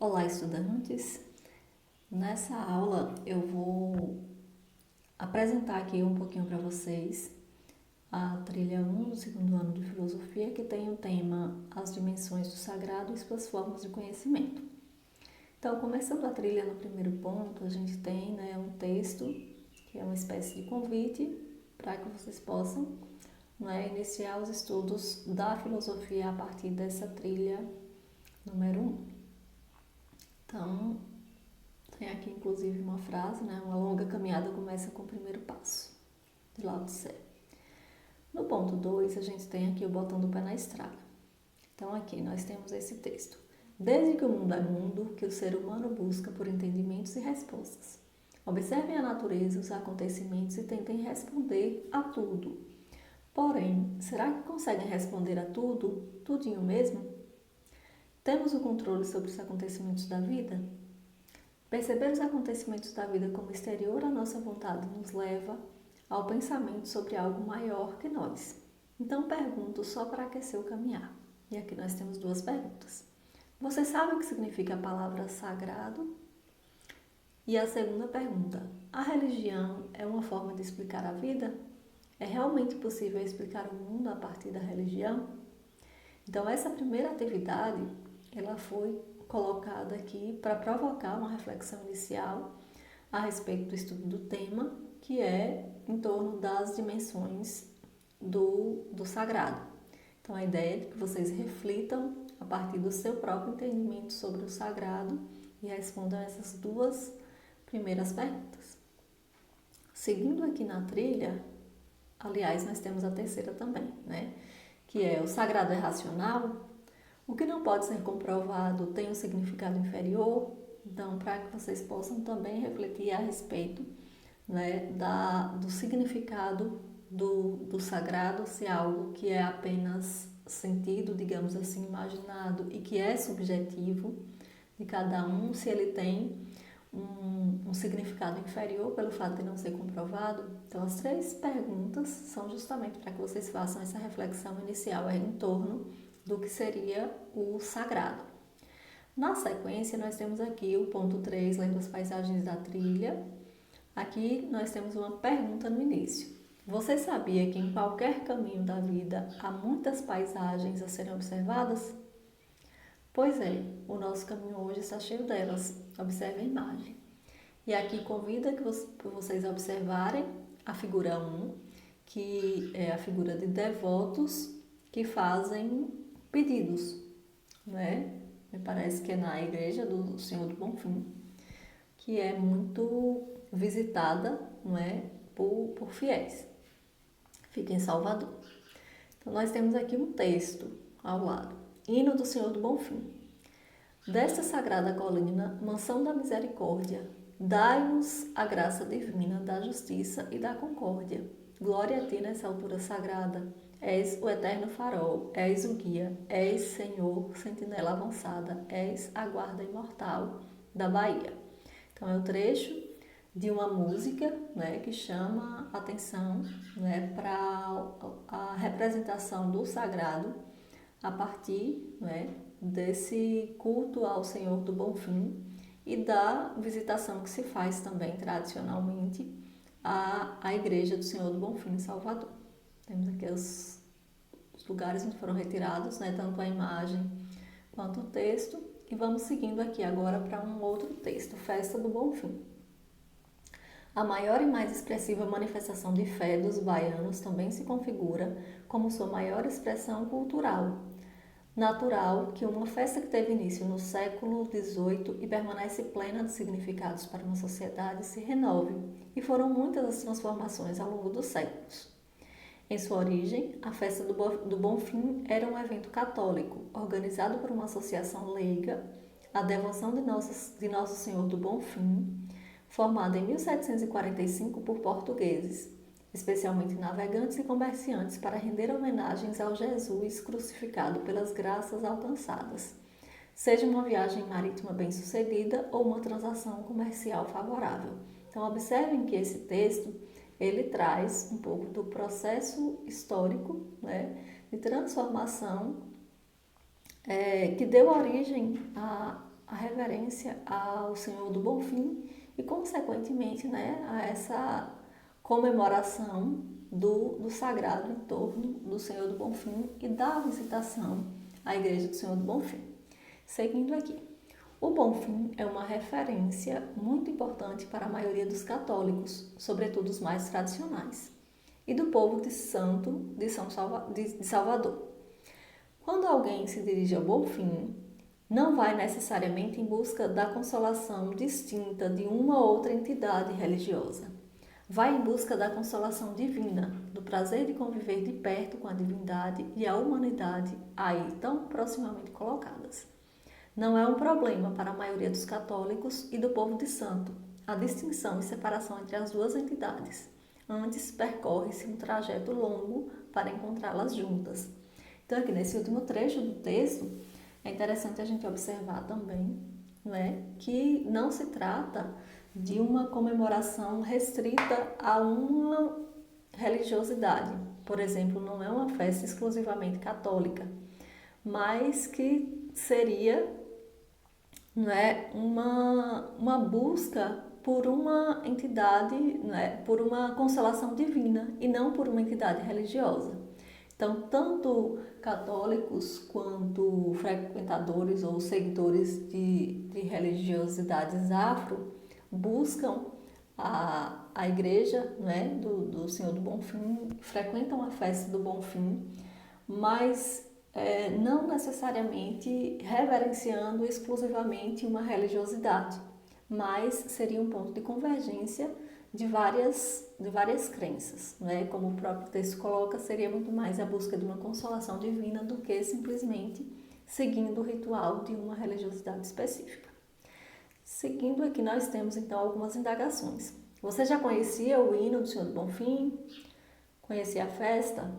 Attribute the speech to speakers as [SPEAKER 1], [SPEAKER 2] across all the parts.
[SPEAKER 1] Olá, estudantes! Nessa aula eu vou apresentar aqui um pouquinho para vocês a trilha 1 do segundo ano de Filosofia, que tem o tema As Dimensões do Sagrado e suas Formas de Conhecimento. Então, começando a trilha no primeiro ponto, a gente tem um texto que é uma espécie de convite para que vocês possam iniciar os estudos da filosofia a partir dessa trilha número 1. Então, tem aqui inclusive uma frase, uma longa caminhada começa com o primeiro passo, de Lao Tse. No ponto 2, a gente tem aqui o botão do pé na estrada. Então aqui nós temos esse texto. Desde que o mundo é mundo, que o ser humano busca por entendimentos e respostas. Observem a natureza, os acontecimentos e tentem responder a tudo. Porém, será que conseguem responder a tudo, tudinho mesmo? Temos o controle sobre os acontecimentos da vida? Perceber os acontecimentos da vida como exterior à nossa vontade nos leva ao pensamento sobre algo maior que nós. Então pergunto só para aquecer o caminhar. E aqui nós temos duas perguntas. Você sabe o que significa a palavra sagrado? E a segunda pergunta, a religião é uma forma de explicar a vida? É realmente possível explicar o mundo a partir da religião? Então essa primeira atividade, ela foi colocada aqui para provocar uma reflexão inicial a respeito do estudo do tema, que é em torno das dimensões do sagrado. Então, a ideia é de que vocês reflitam a partir do seu próprio entendimento sobre o sagrado e respondam essas duas primeiras perguntas. Seguindo aqui na trilha, aliás, nós temos a terceira também, que é o sagrado é racional? O que não pode ser comprovado tem um significado inferior? Então, para que vocês possam também refletir a respeito do significado do sagrado, se é algo que é apenas sentido, digamos assim, imaginado e que é subjetivo de cada um, se ele tem um significado inferior pelo fato de não ser comprovado. Então, as três perguntas são justamente para que vocês façam essa reflexão inicial em torno do que seria o sagrado. Na sequência, nós temos aqui o ponto 3, lendo as paisagens da trilha. Aqui nós temos uma pergunta no início. Você sabia que em qualquer caminho da vida há muitas paisagens a serem observadas? Pois é, o nosso caminho hoje está cheio delas. Observe a imagem. E aqui convido que vocês observarem a figura 1, que é a figura de devotos que fazem pedidos, Me parece que é na igreja do Senhor do Bonfim, que é muito visitada, por fiéis. Fica em Salvador. Então, nós temos aqui um texto ao lado. Hino do Senhor do Bonfim. Desta sagrada colina, mansão da misericórdia, dai-nos a graça divina da justiça e da concórdia. Glória a ti nessa altura sagrada. És o eterno farol, és o guia, és, Senhor, sentinela avançada, és a guarda imortal da Bahia. Então, é o trecho de uma música que chama a atenção para a representação do sagrado a partir desse culto ao Senhor do Bonfim e da visitação que se faz também tradicionalmente à igreja do Senhor do Bonfim em Salvador. Temos aqui os lugares onde foram retirados, tanto a imagem quanto o texto. E vamos seguindo aqui agora para um outro texto, Festa do Bonfim. A maior e mais expressiva manifestação de fé dos baianos também se configura como sua maior expressão cultural. Natural que uma festa que teve início no século XVIII e permanece plena de significados para uma sociedade se renove, e foram muitas as transformações ao longo dos séculos. Em sua origem, a festa do Bonfim era um evento católico, organizado por uma associação leiga, a Devoção de Nosso Senhor do Bonfim, formada em 1745 por portugueses, especialmente navegantes e comerciantes, para render homenagens ao Jesus crucificado pelas graças alcançadas, seja uma viagem marítima bem-sucedida ou uma transação comercial favorável. Então, observem que esse texto ele traz um pouco do processo histórico de transformação que deu origem a reverência ao Senhor do Bonfim e, consequentemente, né, a essa comemoração do sagrado em torno do Senhor do Bonfim e da visitação à Igreja do Senhor do Bonfim. Seguindo aqui. O Bonfim é uma referência muito importante para a maioria dos católicos, sobretudo os mais tradicionais, e do povo de Santo de Salvador. Quando alguém se dirige ao Bonfim, não vai necessariamente em busca da consolação distinta de uma ou outra entidade religiosa. Vai em busca da consolação divina, do prazer de conviver de perto com a divindade e a humanidade aí tão proximamente colocadas. Não é um problema para a maioria dos católicos e do povo de santo a distinção e separação entre as duas entidades. Antes, percorre-se um trajeto longo para encontrá-las juntas. Então, aqui nesse último trecho do texto, é interessante a gente observar também, não é, que não se trata de uma comemoração restrita a uma religiosidade. Por exemplo, não é uma festa exclusivamente católica, mas que seria, não é, uma busca por uma entidade, não é, por uma consolação divina e não por uma entidade religiosa. Então, tanto católicos quanto frequentadores ou seguidores de religiosidades afro buscam a igreja, né, do Senhor do Bonfim, frequentam a festa do Bonfim, mas não necessariamente reverenciando exclusivamente uma religiosidade, mas seria um ponto de convergência de várias crenças, né? Como o próprio texto coloca, seria muito mais a busca de uma consolação divina do que simplesmente seguindo o ritual de uma religiosidade específica. Seguindo aqui, nós temos então algumas indagações. Você já conhecia o hino do Senhor do Bonfim? Conhecia a festa?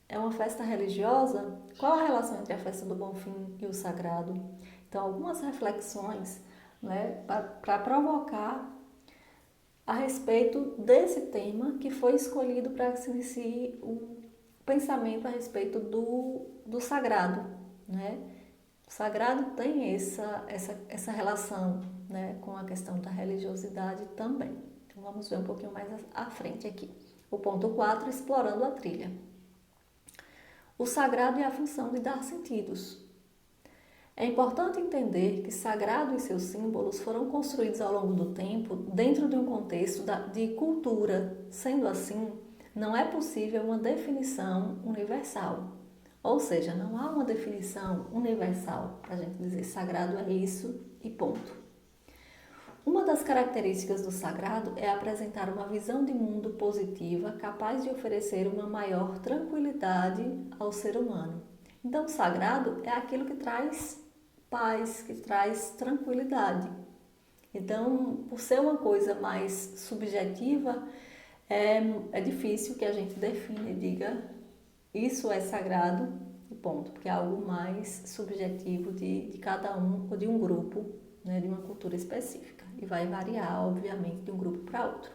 [SPEAKER 1] É uma festa religiosa? Qual a relação entre a festa do Bonfim e o sagrado? Então, algumas reflexões, né, para provocar a respeito desse tema que foi escolhido para que se inicie o pensamento a respeito do sagrado, né? O sagrado tem essa relação, né, com a questão da religiosidade também. Então, vamos ver um pouquinho mais à frente aqui. O ponto 4, explorando a trilha. O sagrado e a função de dar sentidos. É importante entender que sagrado e seus símbolos foram construídos ao longo do tempo dentro de um contexto de cultura. Sendo assim, não é possível uma definição universal. Ou seja, não há uma definição universal para a gente dizer sagrado é isso e ponto. Uma das características do sagrado é apresentar uma visão de mundo positiva capaz de oferecer uma maior tranquilidade ao ser humano. Então, o sagrado é aquilo que traz paz, que traz tranquilidade. Então, por ser uma coisa mais subjetiva, é difícil que a gente defina e diga isso é sagrado e ponto, porque é algo mais subjetivo de cada um ou de um grupo, né, de uma cultura específica, e vai variar, obviamente, de um grupo para outro.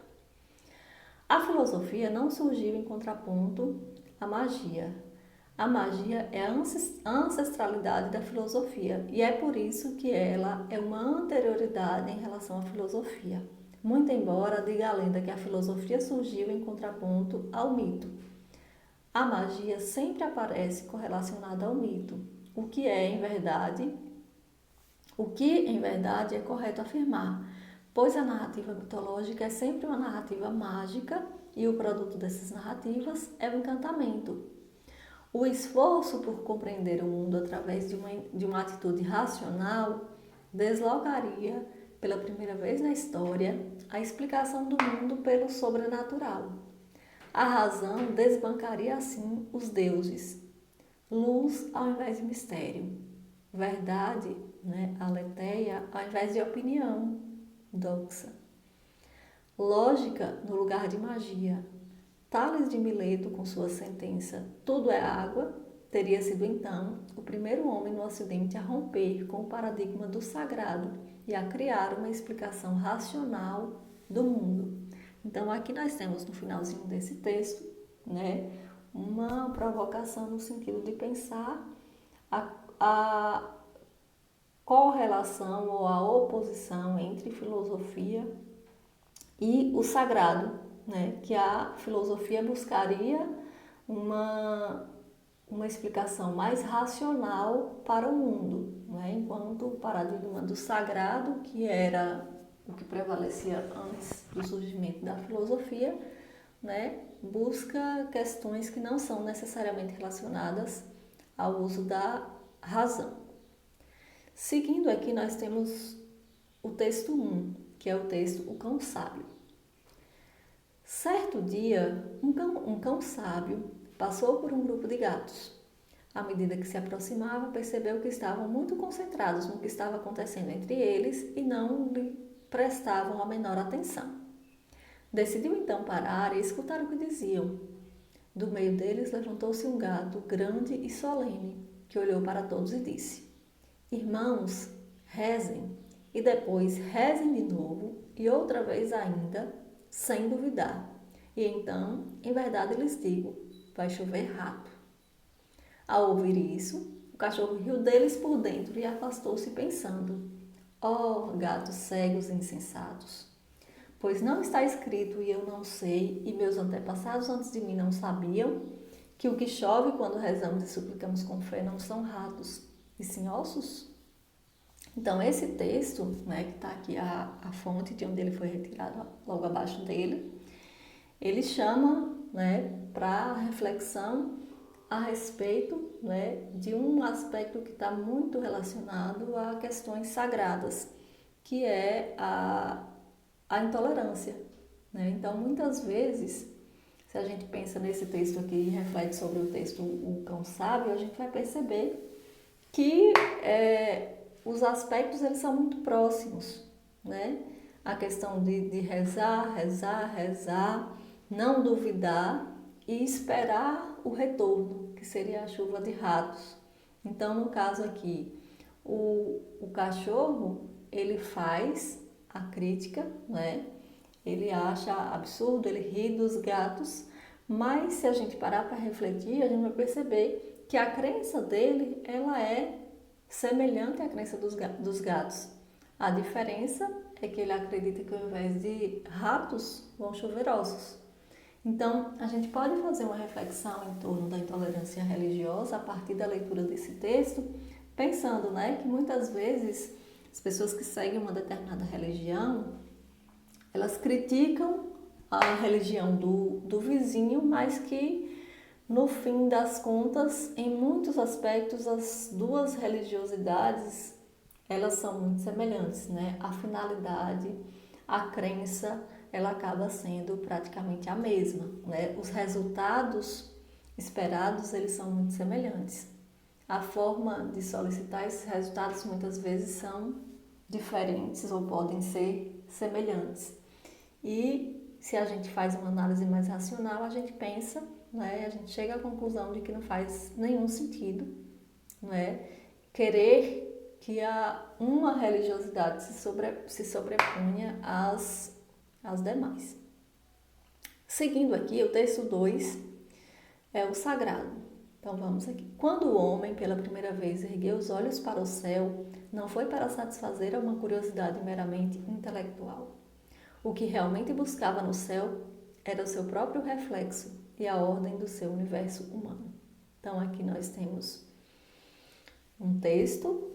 [SPEAKER 1] A filosofia não surgiu em contraponto à magia. A magia é a ancestralidade da filosofia e é por isso que ela é uma anterioridade em relação à filosofia. Muito embora diga a lenda que a filosofia surgiu em contraponto ao mito. A magia sempre aparece correlacionada ao mito, o que em verdade é correto afirmar, pois a narrativa mitológica é sempre uma narrativa mágica e o produto dessas narrativas é o encantamento. O esforço por compreender o mundo através de uma atitude racional deslocaria, pela primeira vez na história, a explicação do mundo pelo sobrenatural. A razão desbancaria assim os deuses. Luz ao invés de mistério. Verdade, né, aletheia, ao invés de opinião, doxa. Lógica no lugar de magia. Tales de Mileto, com sua sentença "tudo é água", teria sido então o primeiro homem no Ocidente a romper com o paradigma do sagrado e a criar uma explicação racional do mundo. Então, aqui nós temos no finalzinho desse texto, né, uma provocação no sentido de pensar correlação ou a oposição entre filosofia e o sagrado, né? Que a filosofia buscaria uma, uma explicação mais racional para o mundo, né? Enquanto o paradigma do sagrado, que era o que prevalecia antes do surgimento da filosofia, né? Busca questões que não são necessariamente relacionadas ao uso da razão. Seguindo aqui, nós temos o texto 1, que é o texto O Cão Sábio. Certo dia, um cão sábio passou por um grupo de gatos. À medida que se aproximava, percebeu que estavam muito concentrados no que estava acontecendo entre eles e não lhe prestavam a menor atenção. Decidiu então parar e escutar o que diziam. Do meio deles levantou-se um gato grande e solene, que olhou para todos e disse: Irmãos, rezem, e depois rezem de novo, e outra vez ainda, sem duvidar. E então, em verdade lhes digo, vai chover rato. Ao ouvir isso, o cachorro riu deles por dentro e afastou-se pensando: Oh, gatos cegos e insensatos! Pois não está escrito, e eu não sei, e meus antepassados antes de mim não sabiam, que o que chove quando rezamos e suplicamos com fé não são ratos, e sim ossos? Então, esse texto, né, que está aqui a fonte de onde ele foi retirado, logo abaixo dele, ele chama, né, para reflexão a respeito, né, de um aspecto que está muito relacionado a questões sagradas, que é a intolerância, né? Então, muitas vezes, se a gente pensa nesse texto aqui e reflete sobre o texto O Cão Sábio, a gente vai perceber que os aspectos eles são muito próximos, né? A questão de rezar, rezar, rezar, não duvidar e esperar o retorno, que seria a chuva de ratos. Então, no caso aqui, o cachorro, ele faz a crítica, né? Ele acha absurdo, ele ri dos gatos, mas se a gente parar para refletir, a gente vai perceber que a crença dele, ela é semelhante à crença dos gatos. A diferença é que ele acredita que ao invés de ratos, vão chover ossos. Então, a gente pode fazer uma reflexão em torno da intolerância religiosa a partir da leitura desse texto, pensando, né, que muitas vezes as pessoas que seguem uma determinada religião, elas criticam a religião do vizinho, mas que no fim das contas, em muitos aspectos, as duas religiosidades, elas são muito semelhantes, né? A finalidade, a crença, ela acaba sendo praticamente a mesma, né? Os resultados esperados, eles são muito semelhantes. A forma de solicitar esses resultados muitas vezes são diferentes ou podem ser semelhantes. E se a gente faz uma análise mais racional, a gente pensa, né, a gente chega à conclusão de que não faz nenhum sentido, né, querer que uma religiosidade se sobreponha às demais. Seguindo aqui, o texto 2 é o sagrado. Então vamos aqui. Quando o homem pela primeira vez ergueu os olhos para o céu, não foi para satisfazer uma curiosidade meramente intelectual. O que realmente buscava no céu era o seu próprio reflexo e a ordem do seu universo humano. Então aqui nós temos um texto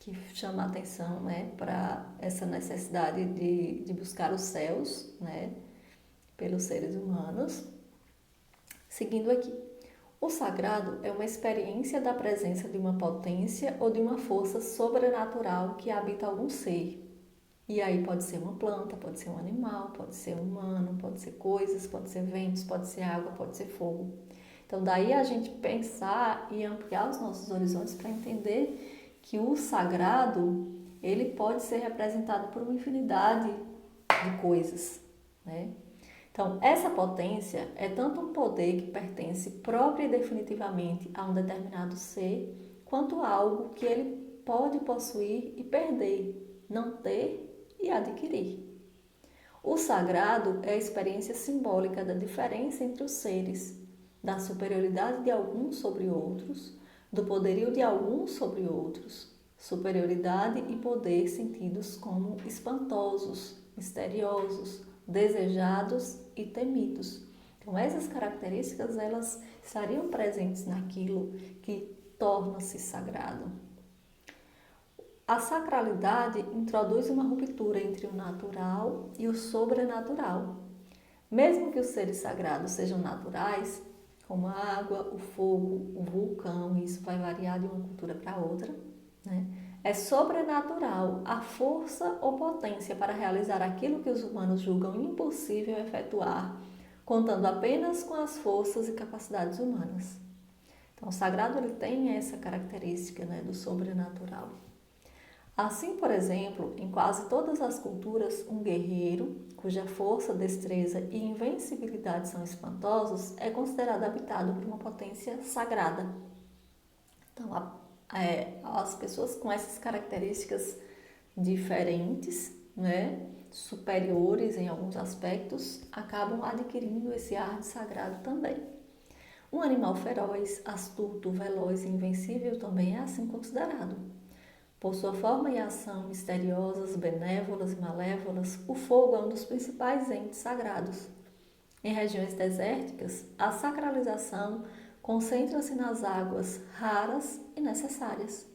[SPEAKER 1] que chama a atenção, né, para essa necessidade de buscar os céus, né, pelos seres humanos. Seguindo aqui. O sagrado é uma experiência da presença de uma potência ou de uma força sobrenatural que habita algum ser. E aí pode ser uma planta, pode ser um animal, pode ser um humano, pode ser coisas, pode ser ventos, pode ser água, pode ser fogo. Então daí a gente pensar e ampliar os nossos horizontes para entender que o sagrado, ele pode ser representado por uma infinidade de coisas, né? Então, essa potência é tanto um poder que pertence própria e definitivamente a um determinado ser, quanto algo que ele pode possuir e perder, não ter e adquirir. O sagrado é a experiência simbólica da diferença entre os seres, da superioridade de alguns sobre outros, do poderio de alguns sobre outros, superioridade e poder sentidos como espantosos, misteriosos, desejados e temidos. Então, essas características, elas estariam presentes naquilo que torna-se sagrado. A sacralidade introduz uma ruptura entre o natural e o sobrenatural. Mesmo que os seres sagrados sejam naturais, como a água, o fogo, o vulcão, isso vai variar de uma cultura para outra, né? É sobrenatural a força ou potência para realizar aquilo que os humanos julgam impossível efetuar, contando apenas com as forças e capacidades humanas. Então, o sagrado ele tem essa característica, né, do sobrenatural. Assim, por exemplo, em quase todas as culturas, um guerreiro, cuja força, destreza e invencibilidade são espantosos, é considerado habitado por uma potência sagrada. Então, as pessoas com essas características diferentes, né, superiores em alguns aspectos, acabam adquirindo esse ar de sagrado também. Um animal feroz, astuto, veloz e invencível também é assim considerado. Por sua forma e ação misteriosas, benévolas e malévolas, o fogo é um dos principais entes sagrados. Em regiões desérticas, a sacralização concentra-se nas águas raras e necessárias.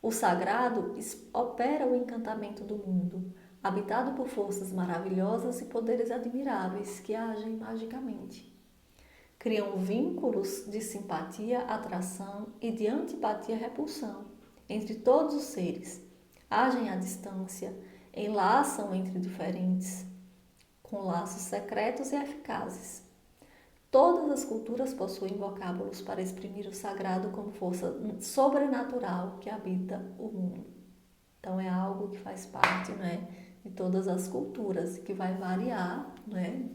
[SPEAKER 1] O sagrado opera o encantamento do mundo, habitado por forças maravilhosas e poderes admiráveis que agem magicamente. Criam vínculos de simpatia, atração e de antipatia, repulsão entre todos os seres, agem à distância, enlaçam entre diferentes, com laços secretos e eficazes. Todas as culturas possuem vocábulos para exprimir o sagrado como força sobrenatural que habita o mundo. Então é algo que faz parte, né, de todas as culturas, que vai variar, né,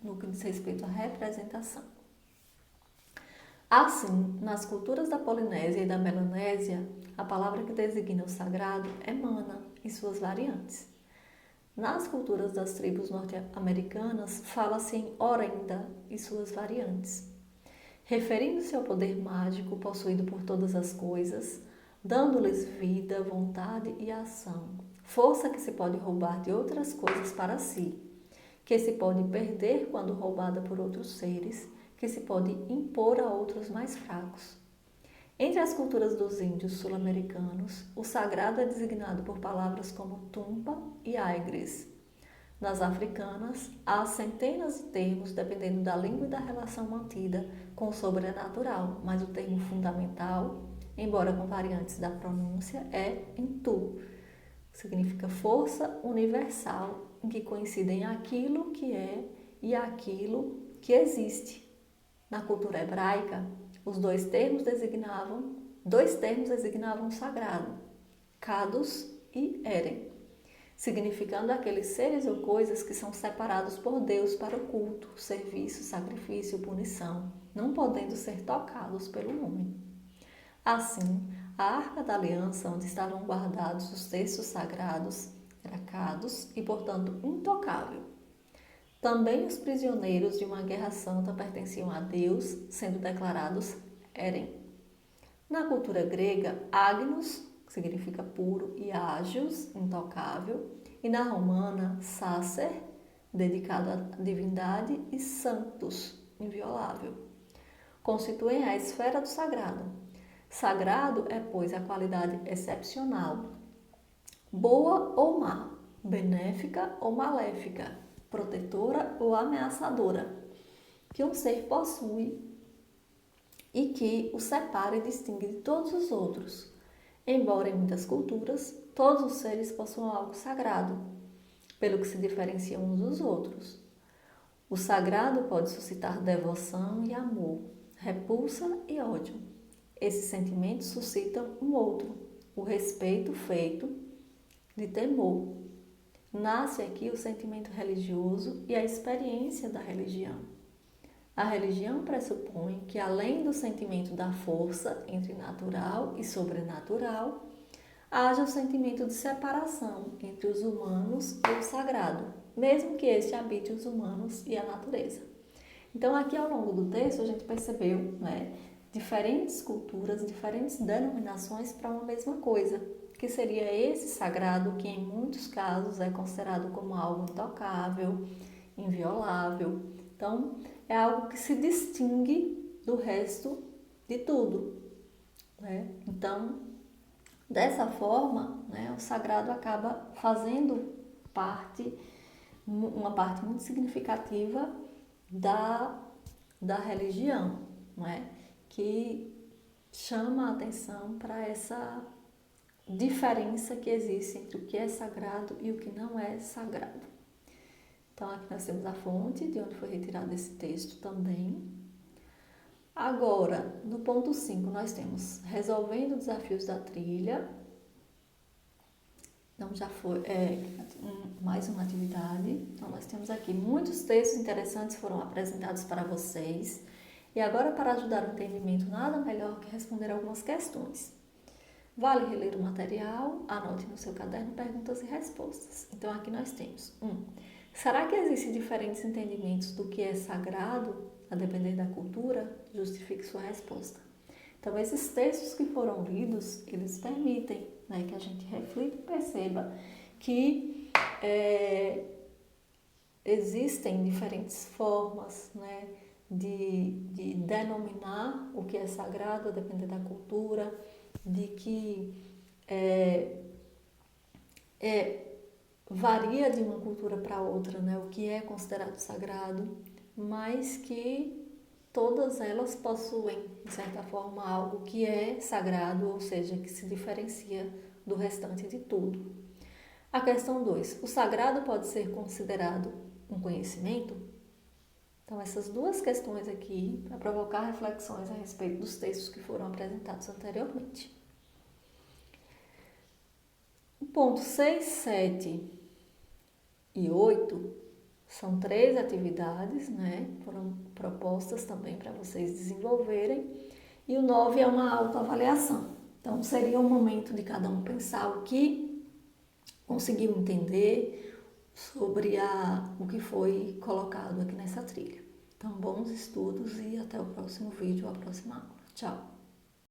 [SPEAKER 1] no que diz respeito à representação. Assim, nas culturas da Polinésia e da Melanésia, a palavra que designa o sagrado é mana, em suas variantes. Nas culturas das tribos norte-americanas, fala-se em orenda e suas variantes. Referindo-se ao poder mágico possuído por todas as coisas, dando-lhes vida, vontade e ação, força que se pode roubar de outras coisas para si, que se pode perder quando roubada por outros seres, que se pode impor a outros mais fracos. Entre as culturas dos índios sul-americanos, o sagrado é designado por palavras como tumpa e aigres. Nas africanas, há centenas de termos dependendo da língua e da relação mantida com o sobrenatural, mas o termo fundamental, embora com variantes da pronúncia, é Ntu, que significa força universal, em que coincidem aquilo que é e aquilo que existe. Na cultura hebraica, os dois termos designavam o sagrado, Kados e Eren, significando aqueles seres ou coisas que são separados por Deus para o culto, serviço, sacrifício, punição, não podendo ser tocados pelo homem. Assim, a Arca da Aliança, onde estavam guardados os textos sagrados, era Kados e, portanto, intocável. Também os prisioneiros de uma guerra santa pertenciam a Deus, sendo declarados Eren. Na cultura grega, Agnus, que significa puro, e Agios, intocável, e na romana, Sacer, dedicado à divindade, e Sanctus, inviolável, constituem a esfera do sagrado. Sagrado é, pois, a qualidade excepcional, boa ou má, benéfica ou maléfica, protetora ou ameaçadora, que um ser possui e que o separa e distingue de todos os outros. Embora em muitas culturas, todos os seres possuam algo sagrado, pelo que se diferenciam uns dos outros. O sagrado pode suscitar devoção e amor, repulsa e ódio. Esses sentimentos suscitam um outro, o respeito feito de temor. Nasce aqui o sentimento religioso e a experiência da religião. A religião pressupõe que, além do sentimento da força entre natural e sobrenatural, haja o sentimento de separação entre os humanos e o sagrado, mesmo que este habite os humanos e a natureza. Então, aqui ao longo do texto, a gente percebeu, né, diferentes culturas, diferentes denominações para uma mesma coisa, que seria esse sagrado que em muitos casos é considerado como algo intocável, inviolável. Então, é algo que se distingue do resto de tudo, né? Então, dessa forma, né, o sagrado acaba fazendo uma parte muito significativa da religião, não é? Que chama a atenção para essa diferença que existe entre o que é sagrado e o que não é sagrado. Então, aqui nós temos a fonte de onde foi retirado esse texto também. Agora, no ponto 5, nós temos resolvendo desafios da trilha. Então, já foi mais uma atividade. Então, nós temos aqui muitos textos interessantes foram apresentados para vocês. E agora, para ajudar o entendimento, nada melhor que responder algumas questões. Vale reler o material, anote no seu caderno perguntas e respostas. Então, aqui nós temos 1. Será que existem diferentes entendimentos do que é sagrado, a depender da cultura? Justifique sua resposta. Então, esses textos que foram lidos, eles permitem, né, que a gente reflita e perceba que existem diferentes formas, né, de denominar o que é sagrado, a depender da cultura, de que varia de uma cultura para outra, né, o que é considerado sagrado, mas que todas elas possuem, de certa forma, algo que é sagrado, ou seja, que se diferencia do restante de tudo. A questão 2. O sagrado pode ser considerado um conhecimento? Então, essas duas questões aqui para provocar reflexões a respeito dos textos que foram apresentados anteriormente. O ponto 6, 7 e 8 são 3 atividades, né? Foram propostas também para vocês desenvolverem. E o 9 é uma autoavaliação. Então, seria um momento de cada um pensar o que conseguiu entender sobre o que foi colocado aqui nessa trilha. Então, bons estudos e até o próximo vídeo, a próxima aula. Tchau!